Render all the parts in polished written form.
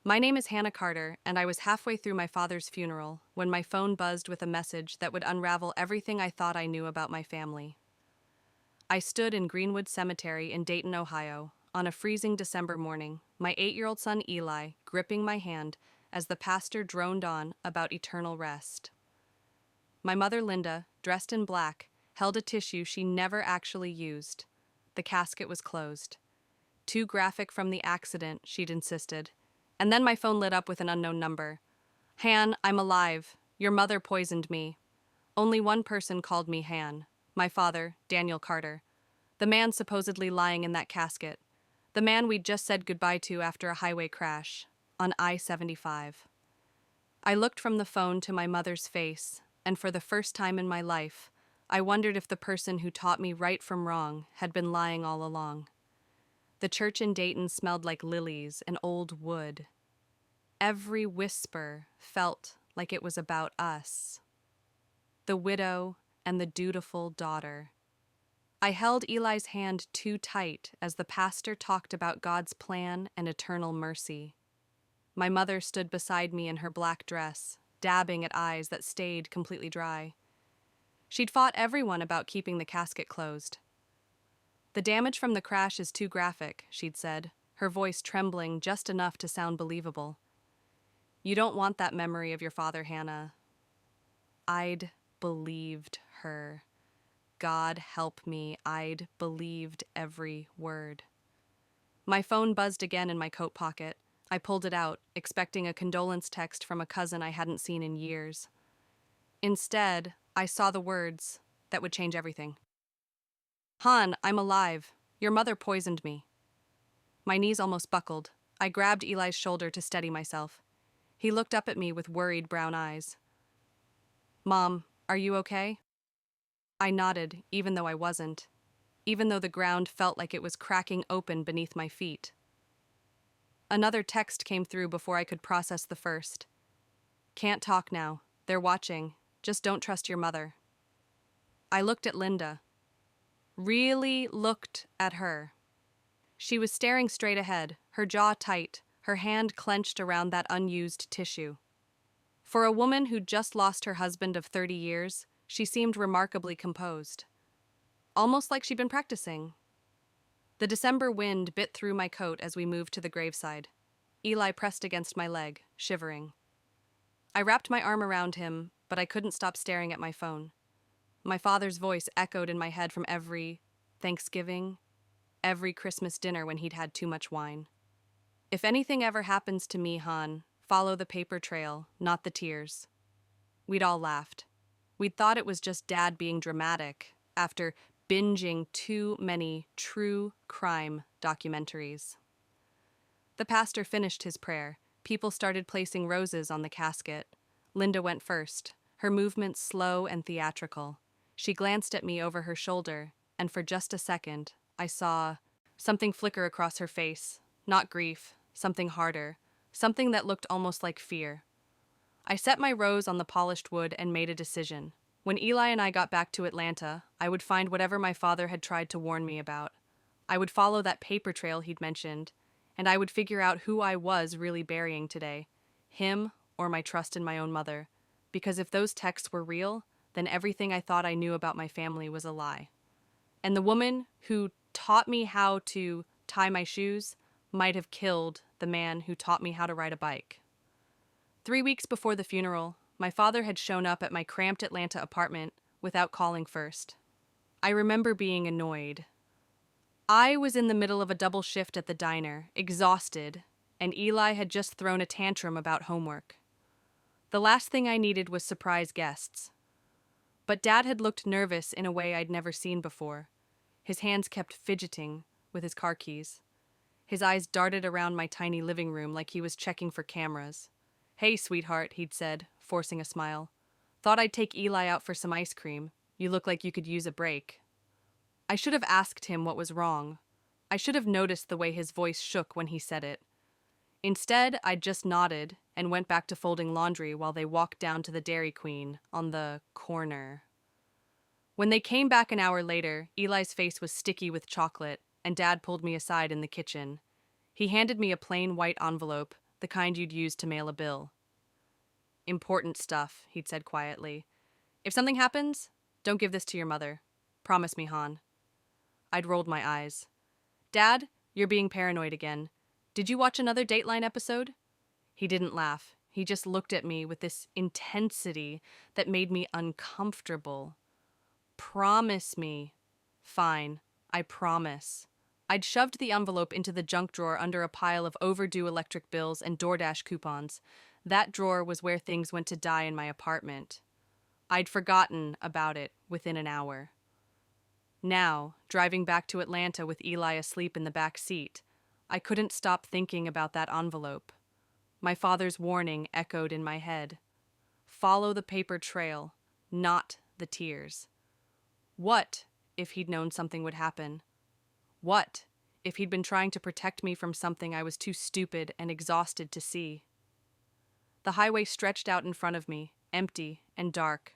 My name is Hannah Carter, and I was halfway through my father's funeral when my phone buzzed with a message that would unravel everything I thought I knew about my family. I stood in Greenwood Cemetery in Dayton, Ohio, on a freezing December morning, my 8-year-old son Eli gripping my hand as the pastor droned on about eternal rest. My mother Linda, dressed in black, held a tissue she never actually used. The casket was closed. Too graphic from the accident, she'd insisted. And then my phone lit up with an unknown number. Han, I'm alive. Your mother poisoned me. Only one person called me Han. My father, Daniel Carter. The man supposedly lying in that casket. The man we'd just said goodbye to after a highway crash. On I-75. I looked from the phone to my mother's face, and for the first time in my life, I wondered if the person who taught me right from wrong had been lying all along. The church in Dayton smelled like lilies and old wood. Every whisper felt like it was about us. The widow and the dutiful daughter. I held Eli's hand too tight as the pastor talked about God's plan and eternal mercy. My mother stood beside me in her black dress, dabbing at eyes that stayed completely dry. She'd fought everyone about keeping the casket closed. The damage from the crash is too graphic, she'd said, her voice trembling just enough to sound believable. You don't want that memory of your father, Hannah. I'd believed her. God help me, I'd believed every word. My phone buzzed again in my coat pocket. I pulled it out, expecting a condolence text from a cousin I hadn't seen in years. Instead, I saw the words that would change everything. Han, I'm alive. Your mother poisoned me. My knees almost buckled. I grabbed Eli's shoulder to steady myself. He looked up at me with worried brown eyes. Mom, are you okay? I nodded, even though I wasn't, even though the ground felt like it was cracking open beneath my feet. Another text came through before I could process the first. Can't talk now. They're watching. Just don't trust your mother. I looked at Linda. Really looked at her. She was staring straight ahead, her jaw tight, her hand clenched around that unused tissue. For a woman who'd just lost her husband of 30 years, she seemed remarkably composed. Almost like she'd been practicing. The December wind bit through my coat as we moved to the graveside. Eli pressed against my leg, shivering. I wrapped my arm around him, but I couldn't stop staring at my phone. My father's voice echoed in my head from every Thanksgiving, every Christmas dinner when he'd had too much wine. If anything ever happens to me, Han, follow the paper trail, not the tears. We'd all laughed. We'd thought it was just Dad being dramatic after binging too many true crime documentaries. The pastor finished his prayer. People started placing roses on the casket. Linda went first, her movements slow and theatrical. She glanced at me over her shoulder, and for just a second, I saw something flicker across her face. Not grief, something harder, something that looked almost like fear. I set my rose on the polished wood and made a decision. When Eli and I got back to Atlanta, I would find whatever my father had tried to warn me about. I would follow that paper trail he'd mentioned, and I would figure out who I was really burying today, him or my trust in my own mother. Because if those texts were real, then everything I thought I knew about my family was a lie. And the woman who taught me how to tie my shoes might have killed the man who taught me how to ride a bike. 3 weeks before the funeral, my father had shown up at my cramped Atlanta apartment without calling first. I remember being annoyed. I was in the middle of a double shift at the diner, exhausted, and Eli had just thrown a tantrum about homework. The last thing I needed was surprise guests. But Dad had looked nervous in a way I'd never seen before. His hands kept fidgeting with his car keys. His eyes darted around my tiny living room like he was checking for cameras. Hey, sweetheart, he'd said, forcing a smile. Thought I'd take Eli out for some ice cream. You look like you could use a break. I should have asked him what was wrong. I should have noticed the way his voice shook when he said it. Instead, I just nodded and went back to folding laundry while they walked down to the Dairy Queen on the corner. When they came back an hour later, Eli's face was sticky with chocolate, and Dad pulled me aside in the kitchen. He handed me a plain white envelope, the kind you'd use to mail a bill. Important stuff, he'd said quietly. If something happens, don't give this to your mother. Promise me, Han. I'd rolled my eyes. Dad, you're being paranoid again. Did you watch another Dateline episode? He didn't laugh. He just looked at me with this intensity that made me uncomfortable. Promise me. Fine, I promise. I'd shoved the envelope into the junk drawer under a pile of overdue electric bills and DoorDash coupons. That drawer was where things went to die in my apartment. I'd forgotten about it within an hour. Now, driving back to Atlanta with Eli asleep in the back seat, I couldn't stop thinking about that envelope. My father's warning echoed in my head. Follow the paper trail, not the tears. What if he'd known something would happen? What if he'd been trying to protect me from something I was too stupid and exhausted to see? The highway stretched out in front of me, empty and dark.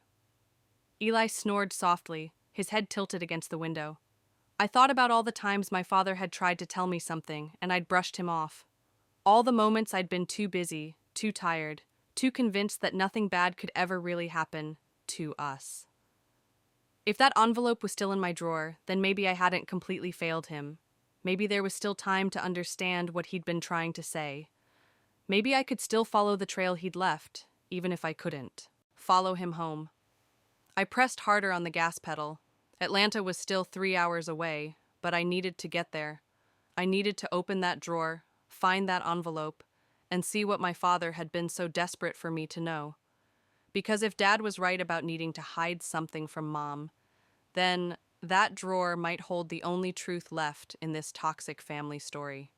Eli snored softly, his head tilted against the window. I thought about all the times my father had tried to tell me something, and I'd brushed him off. All the moments I'd been too busy, too tired, too convinced that nothing bad could ever really happen to us. If that envelope was still in my drawer, then maybe I hadn't completely failed him. Maybe there was still time to understand what he'd been trying to say. Maybe I could still follow the trail he'd left, even if I couldn't. Follow him home. I pressed harder on the gas pedal. Atlanta was still 3 hours away, but I needed to get there. I needed to open that drawer, find that envelope, and see what my father had been so desperate for me to know. Because if Dad was right about needing to hide something from Mom, then that drawer might hold the only truth left in this toxic family story.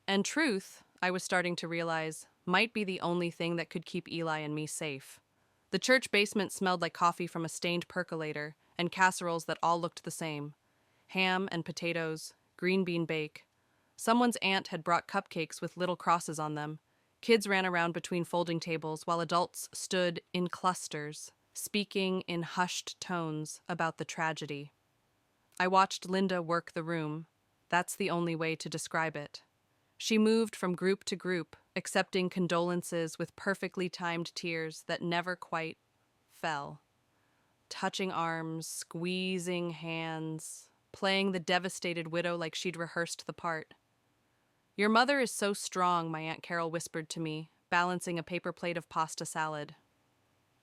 And truth, I was starting to realize, might be the only thing that could keep Eli and me safe. The church basement smelled like coffee from a stained percolator and casseroles that all looked the same. Ham and potatoes, green bean bake. Someone's aunt had brought cupcakes with little crosses on them. Kids ran around between folding tables while adults stood in clusters, speaking in hushed tones about the tragedy. I watched Linda work the room. That's the only way to describe it. She moved from group to group, accepting condolences with perfectly timed tears that never quite fell. Touching arms, squeezing hands, playing the devastated widow like she'd rehearsed the part. Your mother is so strong, my Aunt Carol whispered to me, balancing a paper plate of pasta salad.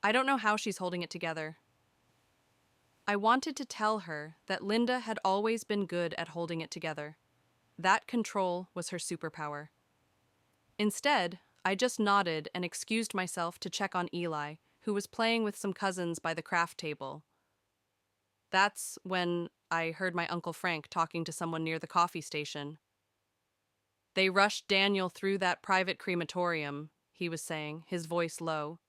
I don't know how she's holding it together. I wanted to tell her that Linda had always been good at holding it together. That control was her superpower. Instead, I just nodded and excused myself to check on Eli, who was playing with some cousins by the craft table. That's when I heard my Uncle Frank talking to someone near the coffee station. They rushed Daniel through that private crematorium, he was saying, his voice low.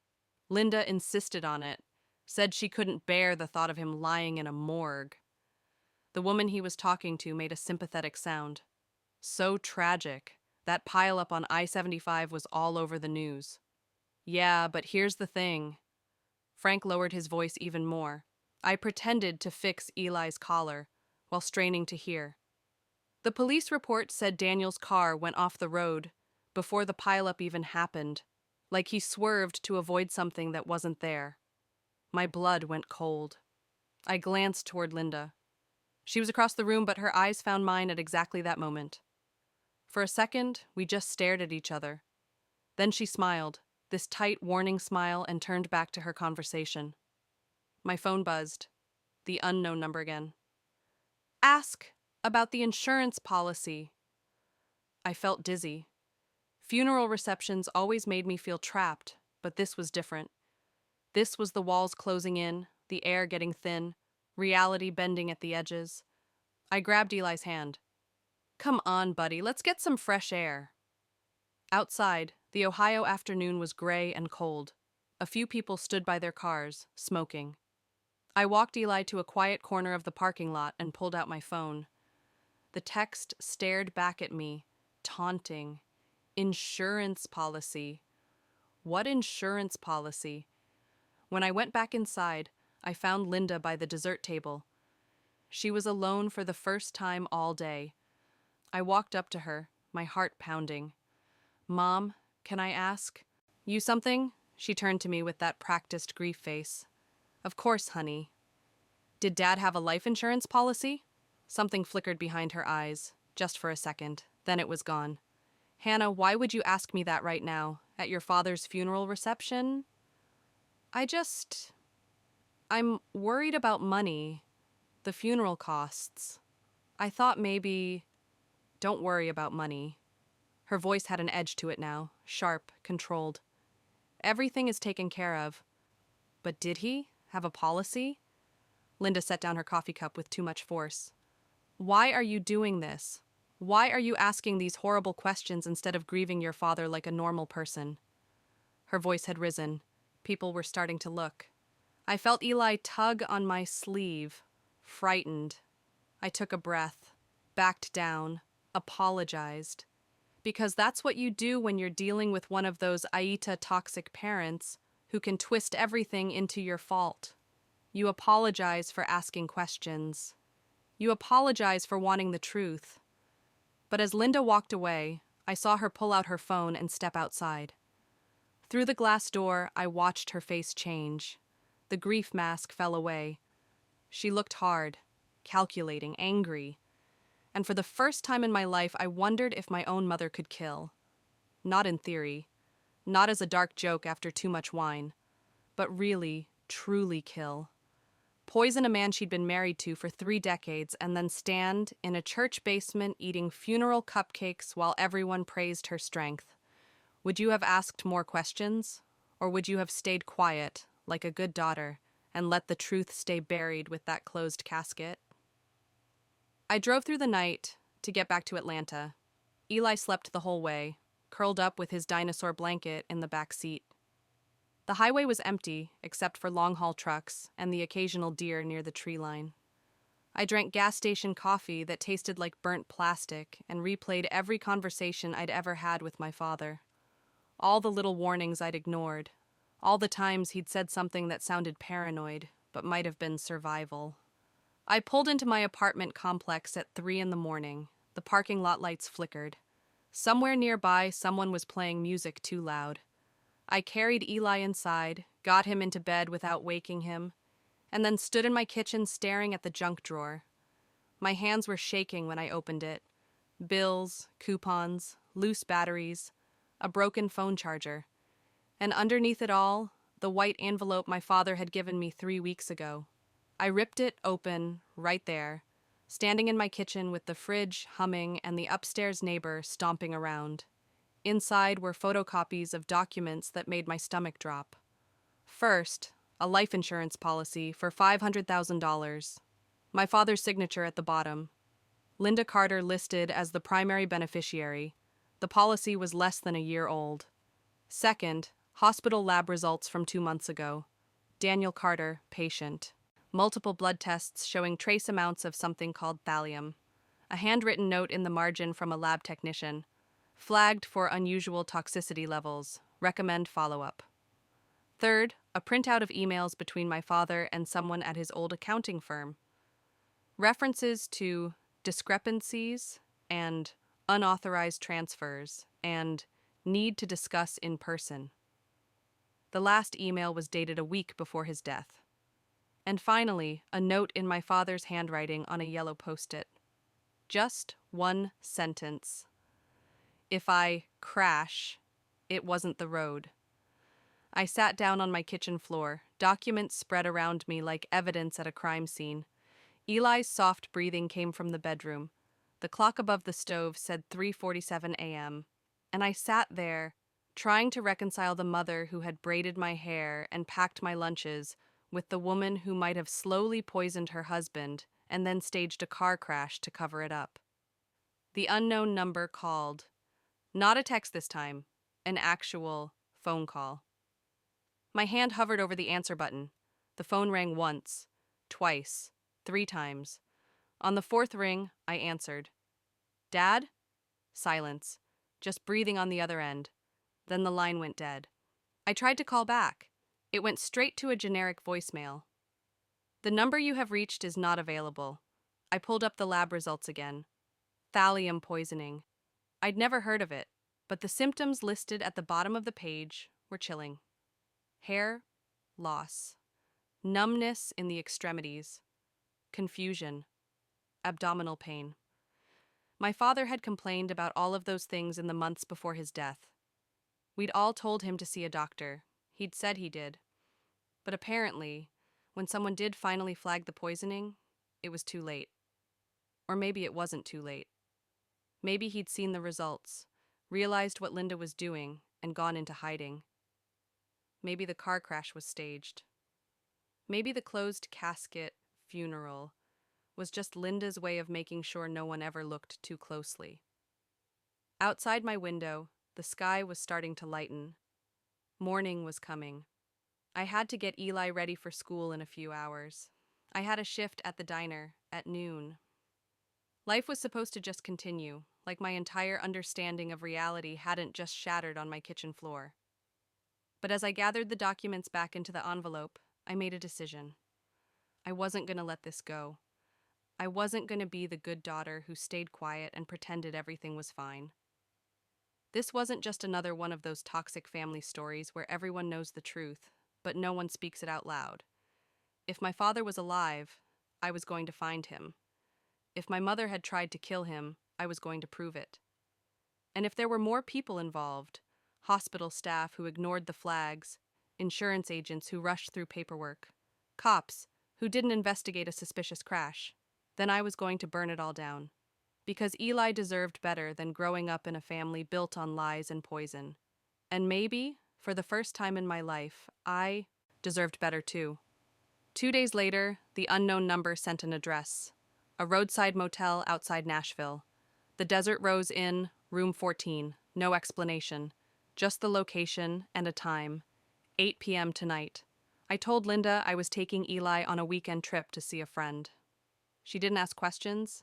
Linda insisted on it, said she couldn't bear the thought of him lying in a morgue. The woman he was talking to made a sympathetic sound. So tragic. That pile-up on I-75 was all over the news. Yeah, but here's the thing. Frank lowered his voice even more. I pretended to fix Eli's collar while straining to hear. The police report said Daniel's car went off the road before the pileup even happened, like he swerved to avoid something that wasn't there. My blood went cold. I glanced toward Linda. She was across the room, but her eyes found mine at exactly that moment. For a second, we just stared at each other. Then she smiled, this tight, warning smile, and turned back to her conversation. My phone buzzed. The unknown number again. Ask about the insurance policy. I felt dizzy. Funeral receptions always made me feel trapped, but this was different. This was the walls closing in, the air getting thin, reality bending at the edges. I grabbed Eli's hand. Come on, buddy, let's get some fresh air. Outside, the Ohio afternoon was gray and cold. A few people stood by their cars, smoking. I walked Eli to a quiet corner of the parking lot and pulled out my phone. The text stared back at me, taunting. Insurance policy. What insurance policy? When I went back inside, I found Linda by the dessert table. She was alone for the first time all day. I walked up to her, my heart pounding. Mom, can I ask you something? She turned to me with that practiced grief face. Of course, honey. Did Dad have a life insurance policy? Something flickered behind her eyes, just for a second. Then it was gone. Hannah, why would you ask me that right now? At your father's funeral reception? I'm worried about money, the funeral costs. I thought maybe. Don't worry about money. Her voice had an edge to it now, sharp, controlled. Everything is taken care of. But did he have a policy? Linda set down her coffee cup with too much force. Why are you doing this? Why are you asking these horrible questions instead of grieving your father like a normal person? Her voice had risen. People were starting to look. I felt Eli tug on my sleeve, frightened. I took a breath, backed down, apologized. Because that's what you do when you're dealing with one of those AITA toxic parents who can twist everything into your fault. You apologize for asking questions. You apologize for wanting the truth. But as Linda walked away, I saw her pull out her phone and step outside. Through the glass door, I watched her face change. The grief mask fell away. She looked hard, calculating, angry. And for the first time in my life, I wondered if my own mother could kill. Not in theory, not as a dark joke after too much wine, but really, truly kill. Poison a man she'd been married to for 3 decades and then stand in a church basement eating funeral cupcakes while everyone praised her strength. Would you have asked more questions? Or would you have stayed quiet, like a good daughter, and let the truth stay buried with that closed casket? I drove through the night to get back to Atlanta. Eli slept the whole way, curled up with his dinosaur blanket in the back seat. The highway was empty, except for long-haul trucks and the occasional deer near the tree line. I drank gas station coffee that tasted like burnt plastic and replayed every conversation I'd ever had with my father. All the little warnings I'd ignored. All the times he'd said something that sounded paranoid, but might have been survival. I pulled into my apartment complex at 3 a.m. The parking lot lights flickered. Somewhere nearby, someone was playing music too loud. I carried Eli inside, got him into bed without waking him, and then stood in my kitchen staring at the junk drawer. My hands were shaking when I opened it. Bills, coupons, loose batteries, a broken phone charger. And underneath it all, the white envelope my father had given me 3 weeks ago. I ripped it open, right there, standing in my kitchen with the fridge humming and the upstairs neighbor stomping around. Inside were photocopies of documents that made my stomach drop. First, a life insurance policy for $500,000. My father's signature at the bottom. Linda Carter listed as the primary beneficiary. The policy was less than a year old. Second, hospital lab results from 2 months ago. Daniel Carter, patient. Multiple blood tests showing trace amounts of something called thallium. A handwritten note in the margin from a lab technician. Flagged for unusual toxicity levels. Recommend follow-up. Third, a printout of emails between my father and someone at his old accounting firm. References to discrepancies and unauthorized transfers and need to discuss in person. The last email was dated a week before his death. And finally, a note in my father's handwriting on a yellow post-it. Just one sentence. If I crash, it wasn't the road. I sat down on my kitchen floor, documents spread around me like evidence at a crime scene. Eli's soft breathing came from the bedroom. The clock above the stove said 3:47 a.m., and I sat there, trying to reconcile the mother who had braided my hair and packed my lunches with the woman who might have slowly poisoned her husband and then staged a car crash to cover it up. The unknown number called. Not a text this time, an actual phone call. My hand hovered over the answer button. The phone rang once, twice, 3 times. On the 4th ring, I answered. Dad? Silence, just breathing on the other end. Then the line went dead. I tried to call back. It went straight to a generic voicemail. The number you have reached is not available. I pulled up the lab results again. Thallium poisoning. I'd never heard of it. But the symptoms listed at the bottom of the page were chilling. Hair loss, numbness in the extremities, confusion, abdominal pain. My father had complained about all of those things in the months before his death. We'd all told him to see a doctor. He'd said he did. But apparently, when someone did finally flag the poisoning, it was too late. Or maybe it wasn't too late. Maybe he'd seen the results, realized what Linda was doing, and gone into hiding. Maybe the car crash was staged. Maybe the closed casket funeral was just Linda's way of making sure no one ever looked too closely. Outside my window, the sky was starting to lighten. Morning was coming. I had to get Eli ready for school in a few hours. I had a shift at the diner at noon. Life was supposed to just continue, like my entire understanding of reality hadn't just shattered on my kitchen floor. But as I gathered the documents back into the envelope, I made a decision. I wasn't going to let this go. I wasn't going to be the good daughter who stayed quiet and pretended everything was fine. This wasn't just another one of those toxic family stories where everyone knows the truth, but no one speaks it out loud. If my father was alive, I was going to find him. If my mother had tried to kill him, I was going to prove it. And if there were more people involved, hospital staff who ignored the flags, insurance agents who rushed through paperwork, cops who didn't investigate a suspicious crash, then I was going to burn it all down. Because Eli deserved better than growing up in a family built on lies and poison. And maybe, for the first time in my life, I deserved better too. 2 days later, the unknown number sent an address. A roadside motel outside Nashville. The Desert Rose Inn, room 14. No explanation. Just the location and a time. 8 p.m. tonight. I told Linda I was taking Eli on a weekend trip to see a friend. She didn't ask questions.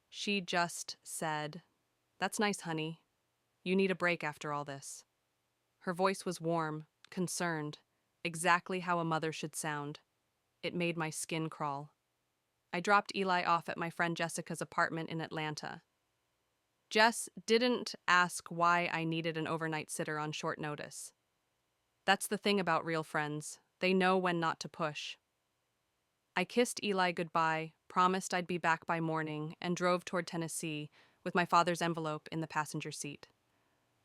She just said, "That's nice, honey. You need a break after all this." Her voice was warm, concerned, exactly how a mother should sound. It made my skin crawl. I dropped Eli off at my friend Jessica's apartment in Atlanta. Jess didn't ask why I needed an overnight sitter on short notice. That's the thing about real friends. They know when not to push. I kissed Eli goodbye, promised I'd be back by morning, and drove toward Tennessee with my father's envelope in the passenger seat.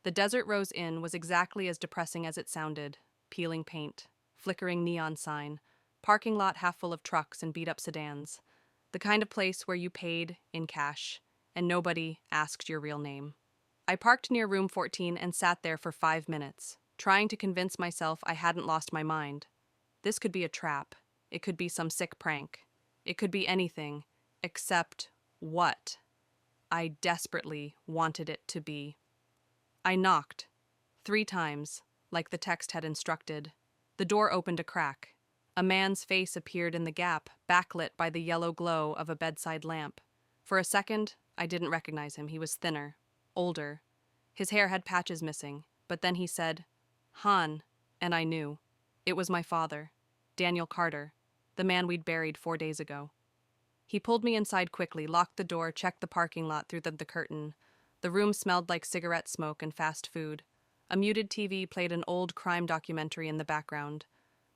The Desert Rose Inn was exactly as depressing as it sounded. Peeling paint, flickering neon sign, parking lot half full of trucks and beat-up sedans. The kind of place where you paid in cash, and nobody asked your real name. I parked near room 14 and sat there for 5 minutes, trying to convince myself I hadn't lost my mind. This could be a trap. It could be some sick prank. It could be anything, except what I desperately wanted it to be. I knocked 3 times, like the text had instructed. The door opened a crack. A man's face appeared in the gap, backlit by the yellow glow of a bedside lamp. For a second, I didn't recognize him. He was thinner, older. His hair had patches missing, but then he said, "Han," and I knew. It was my father, Daniel Carter, the man we'd buried 4 days ago. He pulled me inside quickly, locked the door, checked the parking lot through the curtain. The room smelled like cigarette smoke and fast food. A muted TV played an old crime documentary in the background.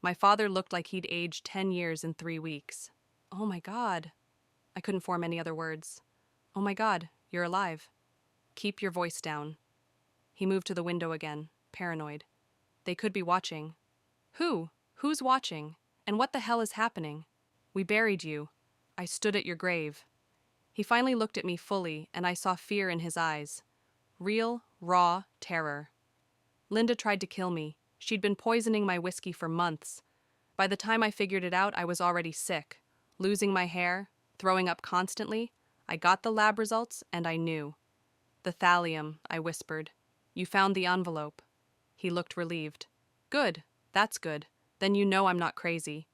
My father looked like he'd aged 10 years in 3 weeks. "Oh my God." I couldn't form any other words. "Oh my God, you're alive." "Keep your voice down." He moved to the window again, paranoid. They could be watching. Who? Who's watching? And what the hell is happening? "We buried you. I stood at your grave." He finally looked at me fully, and I saw fear in his eyes. Real, raw terror. Linda tried to kill me. She'd been poisoning my whiskey for months. By the time I figured it out, I was already sick, losing my hair, throwing up constantly. I got the lab results, and I knew. "The thallium," I whispered. "You found the envelope." He looked relieved. "Good. That's good. Then you know I'm not crazy."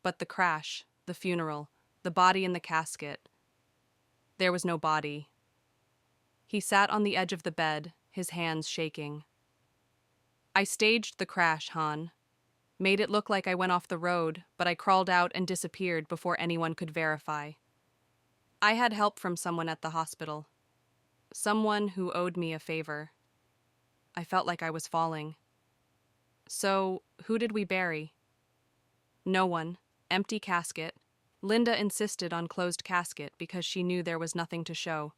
But the crash, the funeral, the body in the casket. There was no body. He sat on the edge of the bed, his hands shaking. "I staged the crash, Han. Made it look like I went off the road, but I crawled out and disappeared before anyone could verify. I had help from someone at the hospital. Someone who owed me a favor. I felt like I was falling. So, who did we bury? No one. Empty casket. Linda insisted on closed casket because she knew there was nothing to show.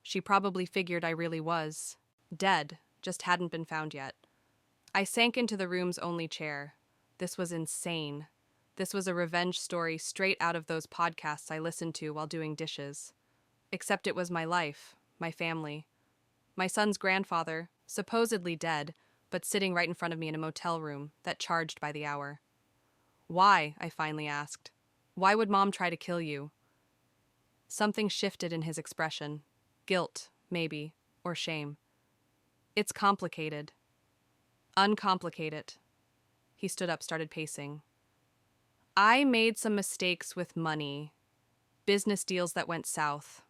She probably figured I really was dead, just hadn't been found yet. I sank into the room's only chair. This was insane. This was a revenge story straight out of those podcasts I listened to while doing dishes. Except it was my life, my family. My son's grandfather, supposedly dead, but sitting right in front of me in a motel room that charged by the hour. Why? I finally asked. Why would Mom try to kill you? Something shifted in his expression. Guilt, maybe, or shame. It's complicated. Uncomplicate it. He stood up, started pacing. I made some mistakes with money. Business deals that went south.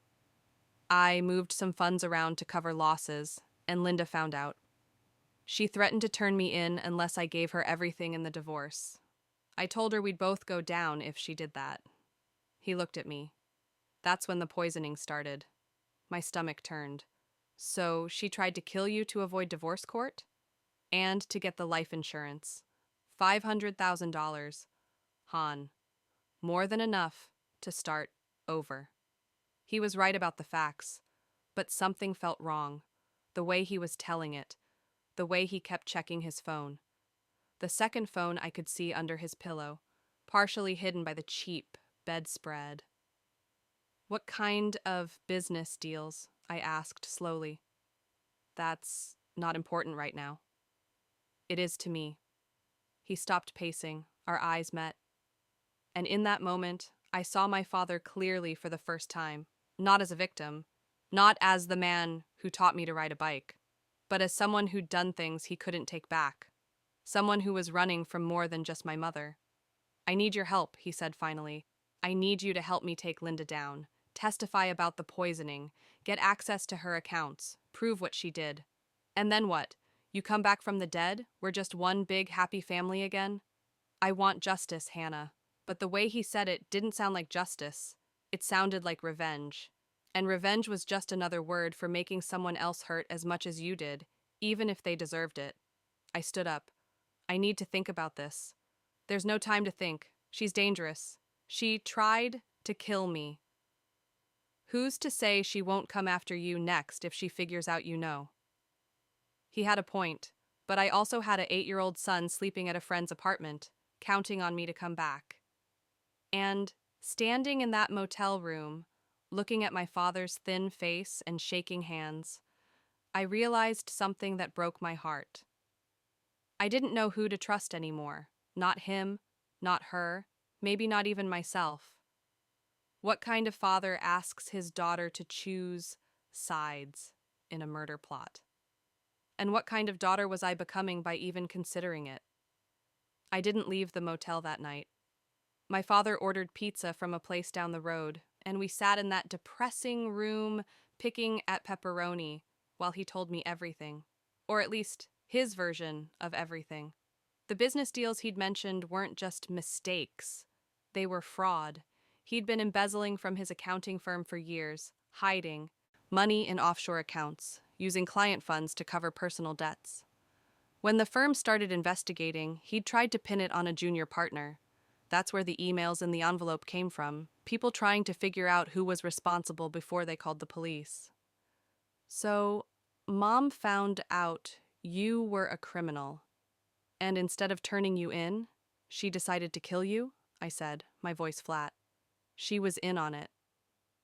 I moved some funds around to cover losses, and Linda found out. She threatened to turn me in unless I gave her everything in the divorce. I told her we'd both go down if she did that. He looked at me. That's when the poisoning started. My stomach turned. So she tried to kill you to avoid divorce court? And to get the life insurance. $500,000. Han. More than enough to start over. He was right about the facts, but something felt wrong. The way he was telling it. The way he kept checking his phone. The second phone I could see under his pillow, partially hidden by the cheap bedspread. What kind of business deals? I asked slowly. That's not important right now. It is to me. He stopped pacing. Our eyes met. And in that moment, I saw my father clearly for the first time, not as a victim, not as the man who taught me to ride a bike, but as someone who'd done things he couldn't take back, someone who was running from more than just my mother. I need your help, he said finally. I need you to help me take Linda down, testify about the poisoning, get access to her accounts, prove what she did. And then what? You come back from the dead? We're just one big happy family again? I want justice, Hannah. But the way he said it didn't sound like justice. It sounded like revenge. And revenge was just another word for making someone else hurt as much as you did, even if they deserved it. I stood up. I need to think about this. There's no time to think. She's dangerous. She tried to kill me. Who's to say she won't come after you next if she figures out you know? He had a point, but I also had an 8-year-old son sleeping at a friend's apartment, counting on me to come back. And standing in that motel room, looking at my father's thin face and shaking hands, I realized something that broke my heart. I didn't know who to trust anymore. Not him, not her, maybe not even myself. What kind of father asks his daughter to choose sides in a murder plot? And what kind of daughter was I becoming by even considering it? I didn't leave the motel that night. My father ordered pizza from a place down the road, and we sat in that depressing room picking at pepperoni while he told me everything. Or at least his version of everything. The business deals he'd mentioned weren't just mistakes. They were fraud. He'd been embezzling from his accounting firm for years, hiding money in offshore accounts, using client funds to cover personal debts. When the firm started investigating, he'd tried to pin it on a junior partner. That's where the emails in the envelope came from, people trying to figure out who was responsible before they called the police. So, Mom found out you were a criminal, and instead of turning you in, she decided to kill you? I said, my voice flat. She was in on it.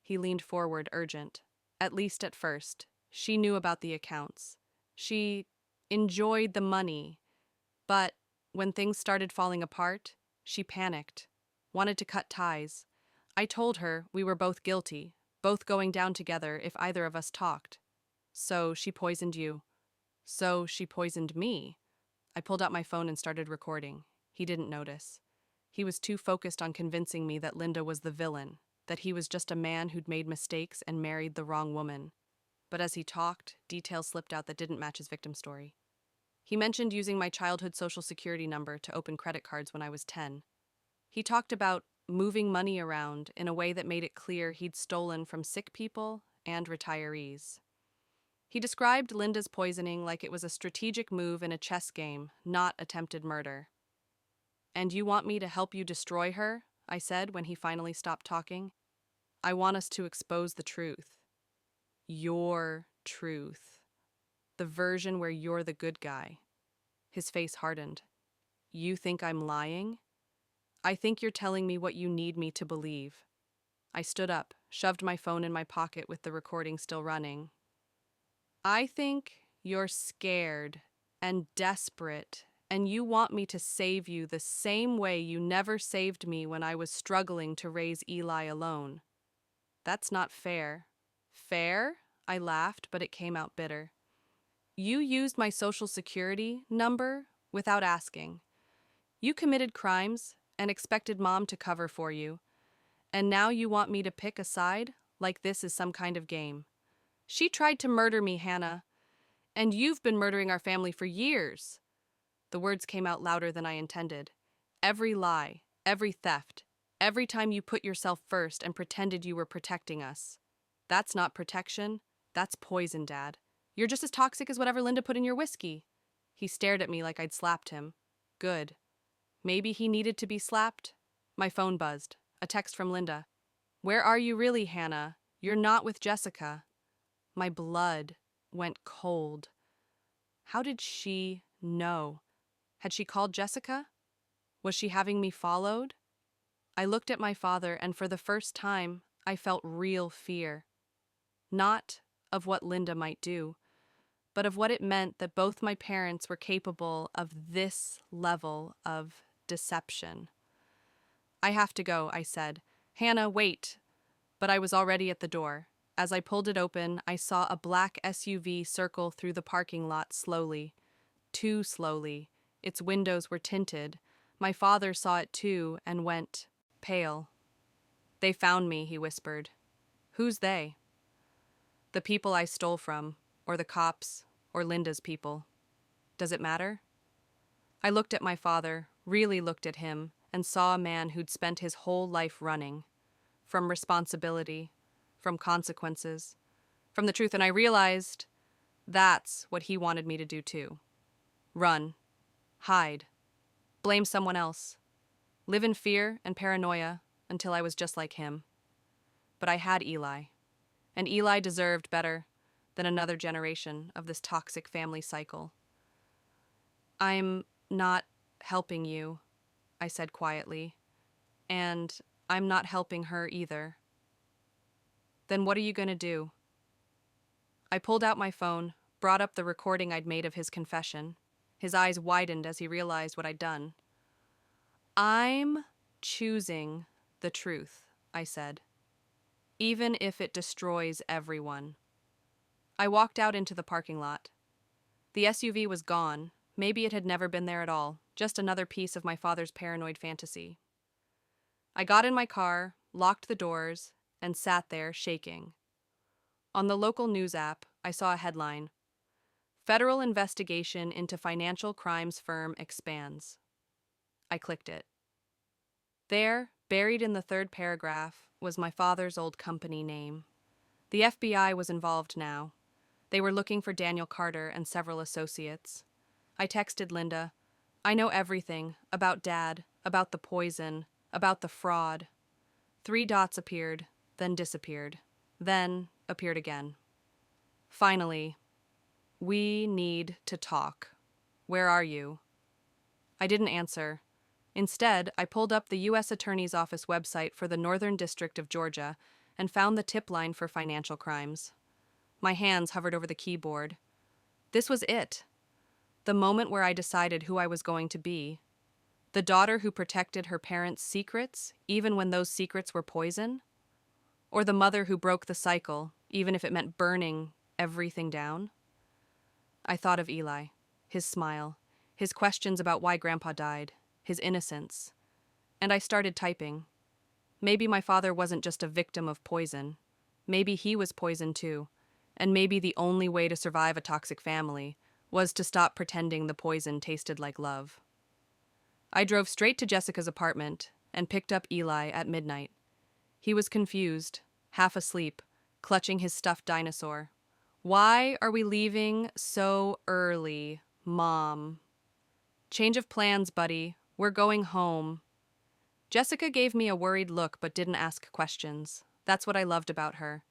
He leaned forward, urgent. At least at first. She knew about the accounts. She enjoyed the money. But when things started falling apart, she panicked, wanted to cut ties. I told her we were both guilty, both going down together if either of us talked. So she poisoned you. So she poisoned me. I pulled out my phone and started recording. He didn't notice. He was too focused on convincing me that Linda was the villain, that he was just a man who'd made mistakes and married the wrong woman. But as he talked, details slipped out that didn't match his victim story. He mentioned using my childhood social security number to open credit cards when I was 10. He talked about moving money around in a way that made it clear he'd stolen from sick people and retirees. He described Linda's poisoning like it was a strategic move in a chess game, not attempted murder. "And you want me to help you destroy her?" I said when he finally stopped talking. "I want us to expose the truth. Your truth. The version where you're the good guy." His face hardened. "You think I'm lying?" "I think you're telling me what you need me to believe." I stood up, shoved my phone in my pocket with the recording still running. "I think you're scared and desperate, and you want me to save you the same way you never saved me when I was struggling to raise Eli alone. That's not fair." "Fair?" I laughed, but it came out bitter. "You used my social security number without asking. You committed crimes and expected Mom to cover for you. And now you want me to pick a side like this is some kind of game. She tried to murder me, Hannah. And you've been murdering our family for years." The words came out louder than I intended. "Every lie, every theft, every time you put yourself first and pretended you were protecting us. That's not protection. That's poison, Dad. You're just as toxic as whatever Linda put in your whiskey." He stared at me like I'd slapped him. Good. Maybe he needed to be slapped. My phone buzzed. A text from Linda. "Where are you really, Hannah? You're not with Jessica." My blood went cold. How did she know? Had she called Jessica? Was she having me followed? I looked at my father, and for the first time, I felt real fear. Not of what Linda might do, but of what it meant that both my parents were capable of this level of deception. "I have to go," I said. "Hannah, wait." But I was already at the door. As I pulled it open, I saw a black SUV circle through the parking lot slowly. Too slowly. Its windows were tinted. My father saw it too and went pale. "They found me," he whispered. "Who's they?" "The people I stole from, or the cops, or Linda's people. Does it matter?" I looked at my father, really looked at him, and saw a man who'd spent his whole life running. From responsibility, from consequences, from the truth, and I realized that's what he wanted me to do too. Run. Hide. Blame someone else. Live in fear and paranoia until I was just like him. But I had Eli, and Eli deserved better than another generation of this toxic family cycle. "I'm not helping you," I said quietly, "and I'm not helping her either." "Then what are you going to do?" I pulled out my phone, brought up the recording I'd made of his confession. His eyes widened as he realized what I'd done. "I'm choosing the truth," I said, "even if it destroys everyone." I walked out into the parking lot. The SUV was gone. Maybe it had never been there at all, just another piece of my father's paranoid fantasy. I got in my car, locked the doors, and sat there shaking. On the local news app, I saw a headline: "Federal investigation into financial crimes firm expands." I clicked it. There, buried in the third paragraph, was my father's old company name. The FBI was involved now. They were looking for Daniel Carter and several associates. I texted Linda. "I know everything about Dad, about the poison, about the fraud." 3 dots appeared, then disappeared, then appeared again. Finally, "We need to talk. Where are you?" I didn't answer. Instead, I pulled up the U.S. Attorney's Office website for the Northern District of Georgia and found the tip line for financial crimes. My hands hovered over the keyboard. This was it. The moment where I decided who I was going to be. The daughter who protected her parents' secrets, even when those secrets were poison? Or the mother who broke the cycle, even if it meant burning everything down? I thought of Eli, his smile, his questions about why Grandpa died, his innocence. And I started typing. Maybe my father wasn't just a victim of poison. Maybe he was poisoned too. And maybe the only way to survive a toxic family was to stop pretending the poison tasted like love. I drove straight to Jessica's apartment and picked up Eli at midnight. He was confused, half asleep, clutching his stuffed dinosaur. Why are we leaving so early, Mom? Change of plans, buddy. We're going home. Jessica gave me a worried look but didn't ask questions. That's what I loved about her.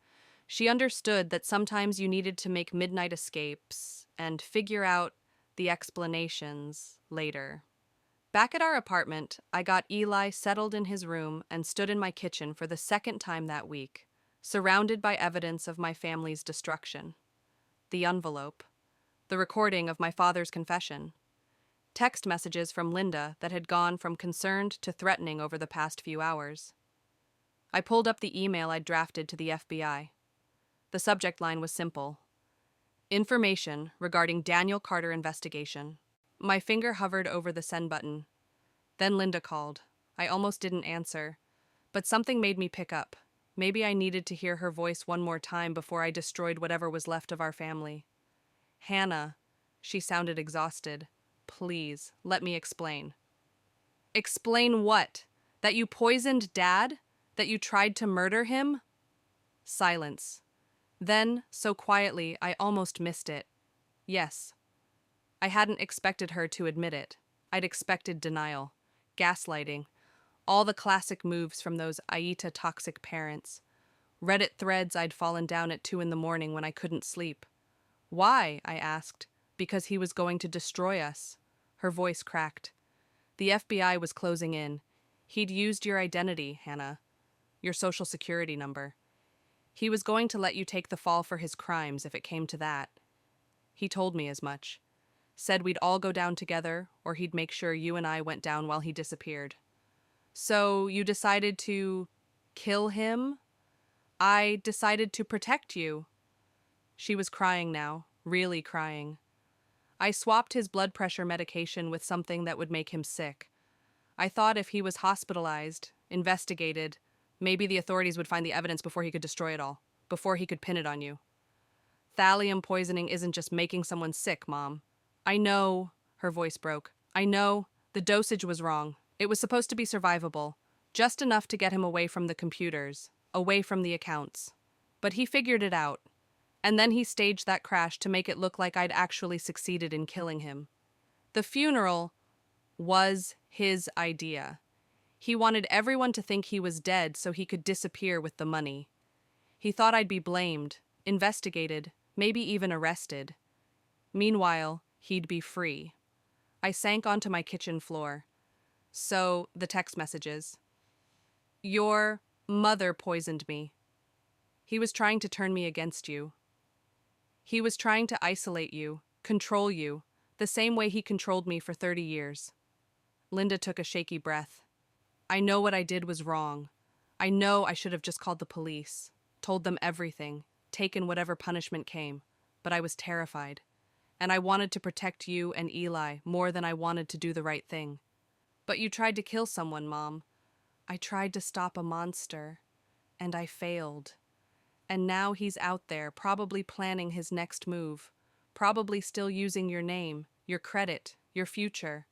She understood that sometimes you needed to make midnight escapes and figure out the explanations later. Back at our apartment, I got Eli settled in his room and stood in my kitchen for the second time that week, surrounded by evidence of my family's destruction. The envelope, the recording of my father's confession, text messages from Linda that had gone from concerned to threatening over the past few hours. I pulled up the email I'd drafted to the FBI. The subject line was simple: information regarding Daniel Carter investigation. My finger hovered over the send button. Then Linda called. I almost didn't answer, but something made me pick up. Maybe I needed to hear her voice one more time before I destroyed whatever was left of our family. Hannah. She sounded exhausted. Please, let me explain. Explain what? That you poisoned Dad? That you tried to murder him? Silence. Then, so quietly, I almost missed it. Yes. I hadn't expected her to admit it. I'd expected denial, gaslighting, all the classic moves from those AITA toxic parents. Reddit threads I'd fallen down at 2 a.m. when I couldn't sleep. Why? I asked. Because he was going to destroy us. Her voice cracked. The FBI was closing in. He'd used your identity, Hannah. Your social security number. He was going to let you take the fall for his crimes if it came to that. He told me as much. Said we'd all go down together, or he'd make sure you and I went down while he disappeared. So you decided to kill him? I decided to protect you. She was crying now, really crying. I swapped his blood pressure medication with something that would make him sick. I thought if he was hospitalized, investigated, maybe the authorities would find the evidence before he could destroy it all, before he could pin it on you. Thallium poisoning isn't just making someone sick, Mom. I know, her voice broke. I know, the dosage was wrong. It was supposed to be survivable, just enough to get him away from the computers, away from the accounts. But he figured it out. And then he staged that crash to make it look like I'd actually succeeded in killing him. The funeral was his idea. He wanted everyone to think he was dead so he could disappear with the money. He thought I'd be blamed, investigated, maybe even arrested. Meanwhile, he'd be free. I sank onto my kitchen floor. So, the text messages. Your mother poisoned me. He was trying to turn me against you. He was trying to isolate you, control you, the same way he controlled me for 30 years. Linda took a shaky breath. I know what I did was wrong. I know I should have just called the police, told them everything, taken whatever punishment came, but I was terrified. And I wanted to protect you and Eli more than I wanted to do the right thing. But you tried to kill someone, Mom. I tried to stop a monster, and I failed. And now he's out there, probably planning his next move, probably still using your name, your credit, your future.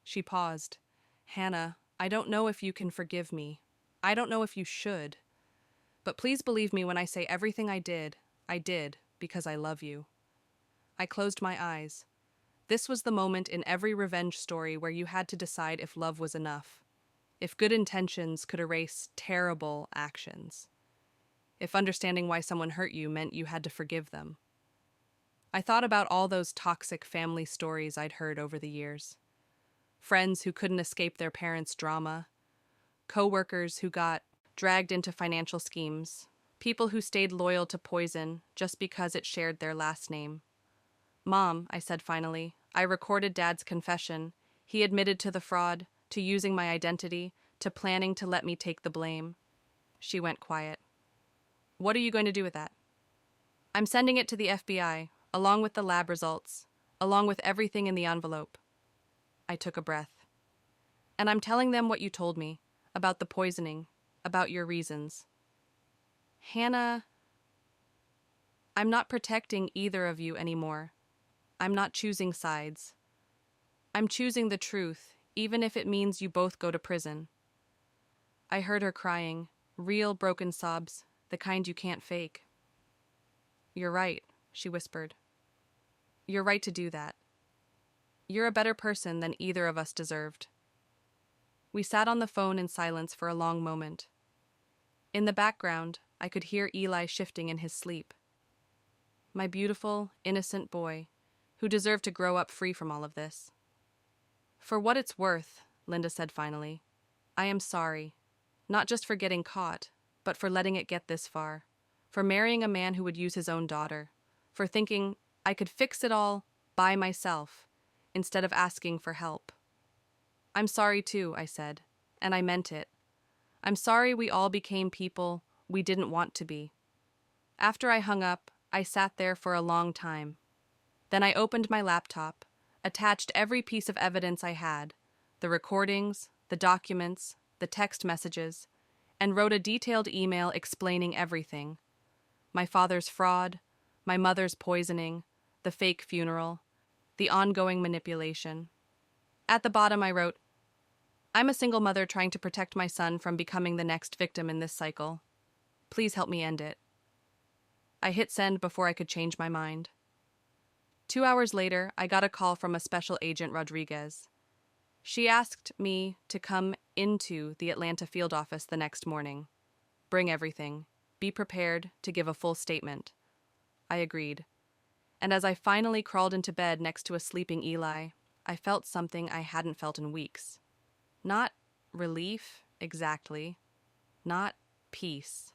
She paused. Hannah, I don't know if you can forgive me. I don't know if you should. But please believe me when I say everything I did because I love you. I closed my eyes. This was the moment in every revenge story where you had to decide if love was enough, if good intentions could erase terrible actions, if understanding why someone hurt you meant you had to forgive them. I thought about all those toxic family stories I'd heard over the years. Friends who couldn't escape their parents' drama, coworkers who got dragged into financial schemes, people who stayed loyal to poison just because it shared their last name. Mom, I said finally, I recorded Dad's confession. He admitted to the fraud, to using my identity, to planning to let me take the blame. She went quiet. What are you going to do with that? I'm sending it to the FBI, along with the lab results, along with everything in the envelope. I took a breath. And I'm telling them what you told me, about the poisoning, about your reasons. Hannah, I'm not protecting either of you anymore. I'm not choosing sides. I'm choosing the truth, even if it means you both go to prison. I heard her crying, real broken sobs, the kind you can't fake. You're right, she whispered. You're right to do that. You're a better person than either of us deserved. We sat on the phone in silence for a long moment. In the background, I could hear Eli shifting in his sleep. My beautiful, innocent boy, who deserved to grow up free from all of this. For what it's worth, Linda said finally, I am sorry, not just for getting caught, but for letting it get this far, for marrying a man who would use his own daughter, for thinking I could fix it all by myself instead of asking for help. I'm sorry too, I said, and I meant it. I'm sorry we all became people we didn't want to be. After I hung up, I sat there for a long time. Then I opened my laptop, attached every piece of evidence I had, the recordings, the documents, the text messages, and wrote a detailed email explaining everything. My father's fraud, my mother's poisoning, the fake funeral, the ongoing manipulation. At the bottom I wrote, I'm a single mother trying to protect my son from becoming the next victim in this cycle. Please help me end it. I hit send before I could change my mind. 2 hours later, I got a call from a special agent Rodriguez. She asked me to come into the Atlanta field office the next morning. Bring everything. Be prepared to give a full statement. I agreed. And as I finally crawled into bed next to a sleeping Eli, I felt something I hadn't felt in weeks. Not relief, exactly. Not peace.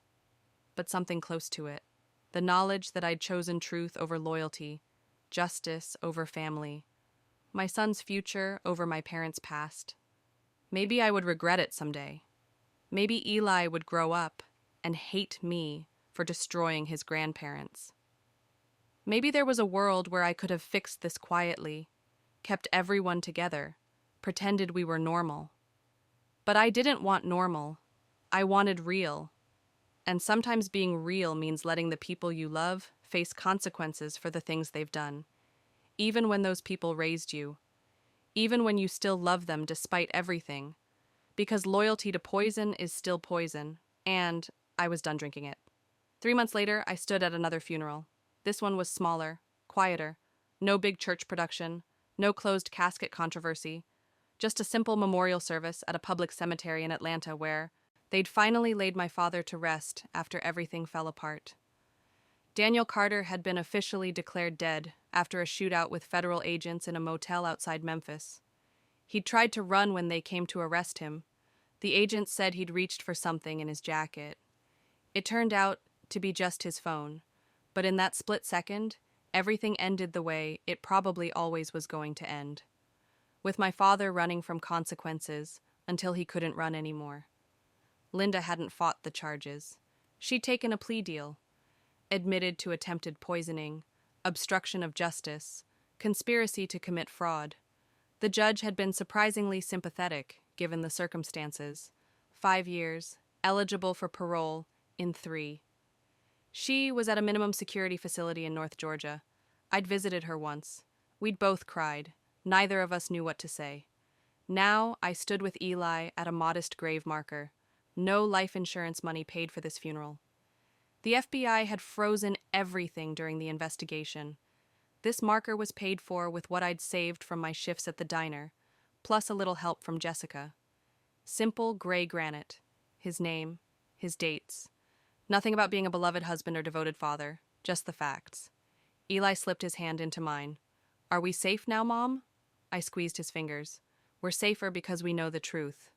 But something close to it. The knowledge that I'd chosen truth over loyalty, justice over family, my son's future over my parents' past. Maybe I would regret it someday. Maybe Eli would grow up and hate me for destroying his grandparents. Maybe there was a world where I could have fixed this quietly, kept everyone together, pretended we were normal. But I didn't want normal. I wanted real. And sometimes being real means letting the people you love face consequences for the things they've done, even when those people raised you, even when you still love them despite everything, because loyalty to poison is still poison, and I was done drinking it. 3 months later, I stood at another funeral. This one was smaller, quieter, no big church production, no closed casket controversy, just a simple memorial service at a public cemetery in Atlanta where they'd finally laid my father to rest after everything fell apart. Daniel Carter had been officially declared dead after a shootout with federal agents in a motel outside Memphis. He'd tried to run when they came to arrest him. The agents said he'd reached for something in his jacket. It turned out to be just his phone, but in that split second, everything ended the way it probably always was going to end. With my father running from consequences until he couldn't run anymore. Linda hadn't fought the charges. She'd taken a plea deal, admitted to attempted poisoning, obstruction of justice, conspiracy to commit fraud. The judge had been surprisingly sympathetic, given the circumstances. 5 years, eligible for parole in 3. She was at a minimum security facility in North Georgia. I'd visited her once. We'd both cried. Neither of us knew what to say. Now I stood with Eli at a modest grave marker. No life insurance money paid for this funeral. The FBI had frozen everything during the investigation. This marker was paid for with what I'd saved from my shifts at the diner, plus a little help from Jessica. Simple gray granite. His name, his dates. Nothing about being a beloved husband or devoted father, just the facts. Eli slipped his hand into mine. Are we safe now, Mom? I squeezed his fingers. We're safer because we know the truth.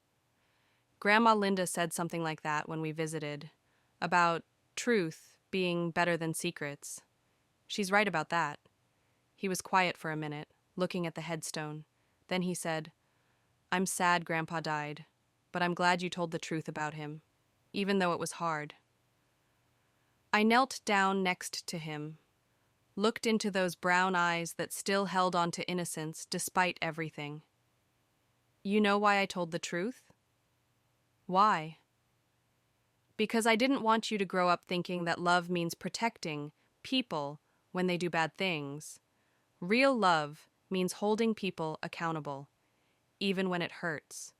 Grandma Linda said something like that when we visited, about truth being better than secrets. She's right about that. He was quiet for a minute, looking at the headstone. Then he said, I'm sad Grandpa died, but I'm glad you told the truth about him, even though it was hard. I knelt down next to him, looked into those brown eyes that still held on to innocence despite everything. You know why I told the truth? Why? Because I didn't want you to grow up thinking that love means protecting people when they do bad things. Real love means holding people accountable, even when it hurts.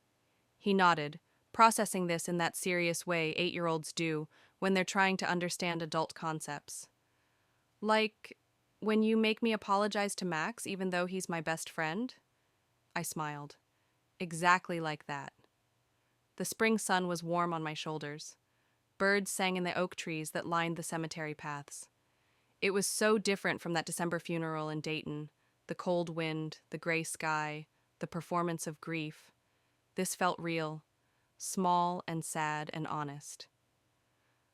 He nodded, processing this in that serious way 8-year-olds do when they're trying to understand adult concepts. Like, When you make me apologize to Max even though he's my best friend? I smiled. Exactly like that. The spring sun was warm on my shoulders. Birds sang in the oak trees that lined the cemetery paths. It was so different from that December funeral in Dayton. The cold wind, the gray sky, the performance of grief. This felt real, small and sad and honest.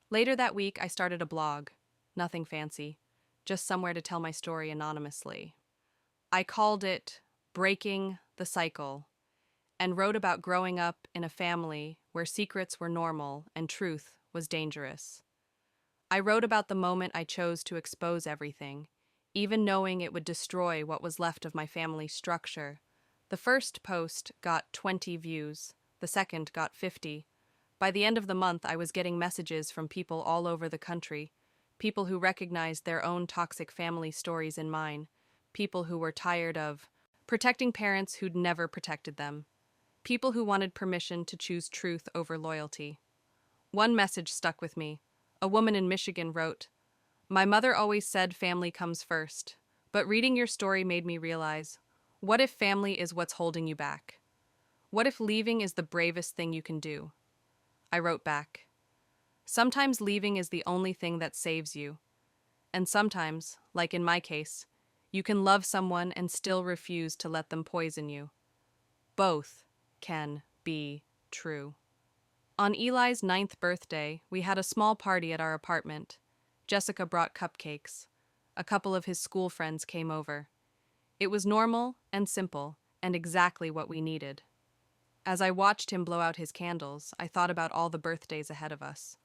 Later that week, I started a blog. Nothing fancy, just somewhere to tell my story anonymously. I called it Breaking the Cycle, and wrote about growing up in a family where secrets were normal and truth was dangerous. I wrote about the moment I chose to expose everything, even knowing it would destroy what was left of my family structure. The first post got 20 views, the second got 50. By the end of the month, I was getting messages from people all over the country, people who recognized their own toxic family stories in mine, people who were tired of protecting parents who'd never protected them, people who wanted permission to choose truth over loyalty. One message stuck with me. A woman in Michigan wrote, "My mother always said family comes first, but reading your story made me realize, what if family is what's holding you back? What if leaving is the bravest thing you can do?" I wrote back, "Sometimes leaving is the only thing that saves you. And sometimes, like in my case, you can love someone and still refuse to let them poison you. Both can be true." On Eli's 9th birthday, we had a small party at our apartment. Jessica brought cupcakes. A couple of his school friends came over. It was normal and simple, and exactly what we needed. As I watched him blow out his candles, I thought about all the birthdays ahead of us.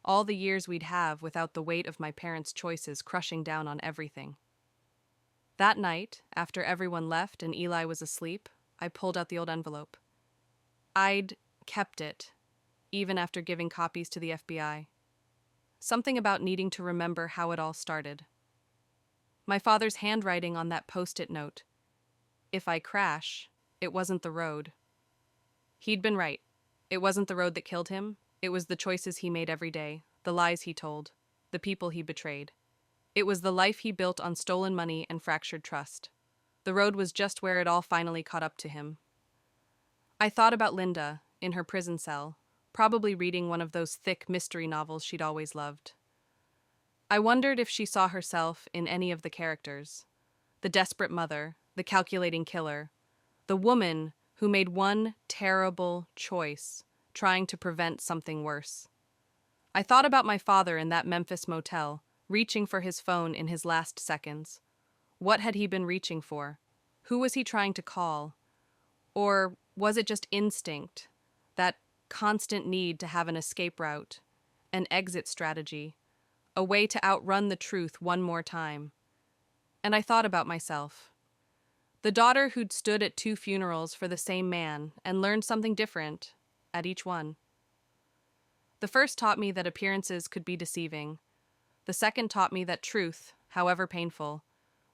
All the years we'd have without the weight of my parents' choices crushing down on everything. That night, after everyone left and Eli was asleep, I pulled out the old envelope. I'd kept it, even after giving copies to the FBI. Something about needing to remember how it all started. My father's handwriting on that post-it note. If I crash, it wasn't the road. He'd been right. It wasn't the road that killed him. It was the choices he made every day, the lies he told, the people he betrayed. It was the life he built on stolen money and fractured trust. The road was just where it all finally caught up to him. I thought about Linda, in her prison cell, probably reading one of those thick mystery novels she'd always loved. I wondered if she saw herself in any of the characters. The desperate mother, the calculating killer, the woman who made one terrible choice, trying to prevent something worse. I thought about my father in that Memphis motel, reaching for his phone in his last seconds. What had he been reaching for? Who was he trying to call? Or was it just instinct, that constant need to have an escape route, an exit strategy, a way to outrun the truth one more time? And I thought about myself. The daughter who'd stood at 2 funerals for the same man and learned something different at each one. The first taught me that appearances could be deceiving. The second taught me that truth, however painful,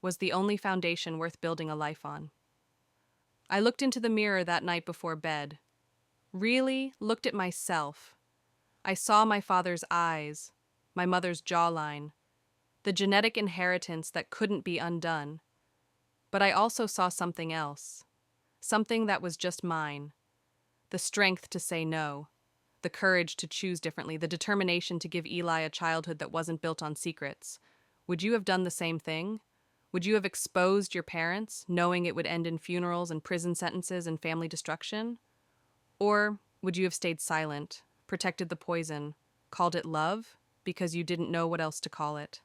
was the only foundation worth building a life on. I looked into the mirror that night before bed. Really looked at myself. I saw my father's eyes, my mother's jawline, the genetic inheritance that couldn't be undone. But I also saw something else, something that was just mine. The strength to say no, the courage to choose differently, the determination to give Eli a childhood that wasn't built on secrets. Would you have done the same thing? Would you have exposed your parents, knowing it would end in funerals and prison sentences and family destruction? Or would you have stayed silent, protected the poison, called it love, because you didn't know what else to call it?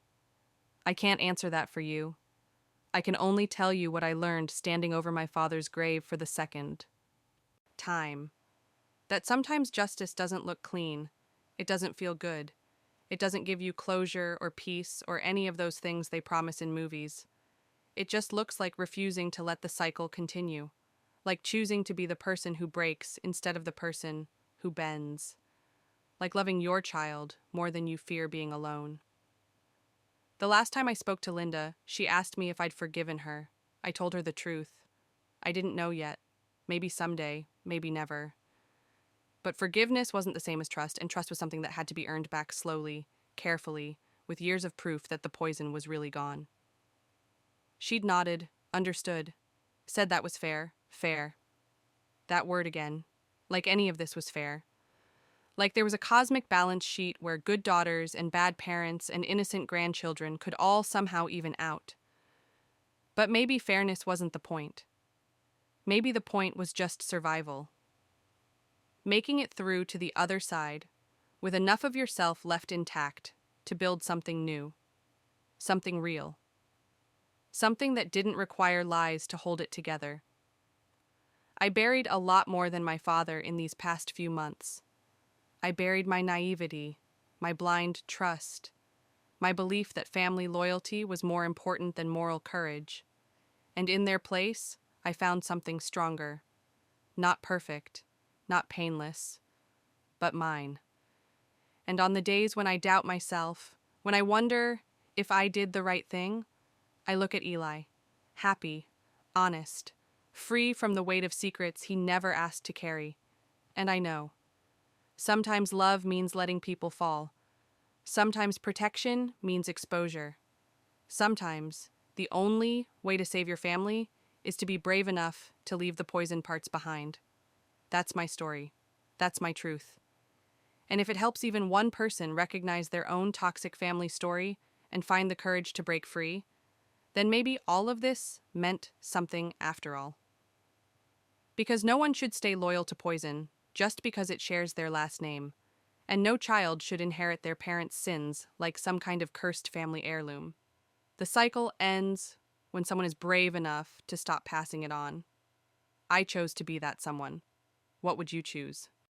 I can't answer that for you. I can only tell you what I learned standing over my father's grave for the second time. That sometimes justice doesn't look clean. It doesn't feel good. It doesn't give you closure or peace or any of those things they promise in movies. It just looks like refusing to let the cycle continue, like choosing to be the person who breaks instead of the person who bends, like loving your child more than you fear being alone. The last time I spoke to Linda, she asked me if I'd forgiven her. I told her the truth. I didn't know yet. Maybe someday, maybe never. But forgiveness wasn't the same as trust, and trust was something that had to be earned back slowly, carefully, with years of proof that the poison was really gone. She'd nodded, understood, said that was fair. Fair. That word again. Like any of this was fair. Like there was a cosmic balance sheet where good daughters and bad parents and innocent grandchildren could all somehow even out. But maybe fairness wasn't the point. Maybe the point was just survival. Making it through to the other side, with enough of yourself left intact to build something new, something real, something that didn't require lies to hold it together. I buried a lot more than my father in these past few months. I buried my naivety, my blind trust, my belief that family loyalty was more important than moral courage. And in their place, I found something stronger. Not perfect, not painless, but mine. And on the days when I doubt myself, when I wonder if I did the right thing, I look at Eli, happy, honest, free from the weight of secrets he never asked to carry. And I know. Sometimes love means letting people fall. Sometimes protection means exposure. Sometimes the only way to save your family is to be brave enough to leave the poison parts behind. That's my story. That's my truth. And if it helps even one person recognize their own toxic family story and find the courage to break free, then maybe all of this meant something after all. Because no one should stay loyal to poison just because it shares their last name, and no child should inherit their parents' sins like some kind of cursed family heirloom. The cycle ends when someone is brave enough to stop passing it on. I chose to be that someone. What would you choose?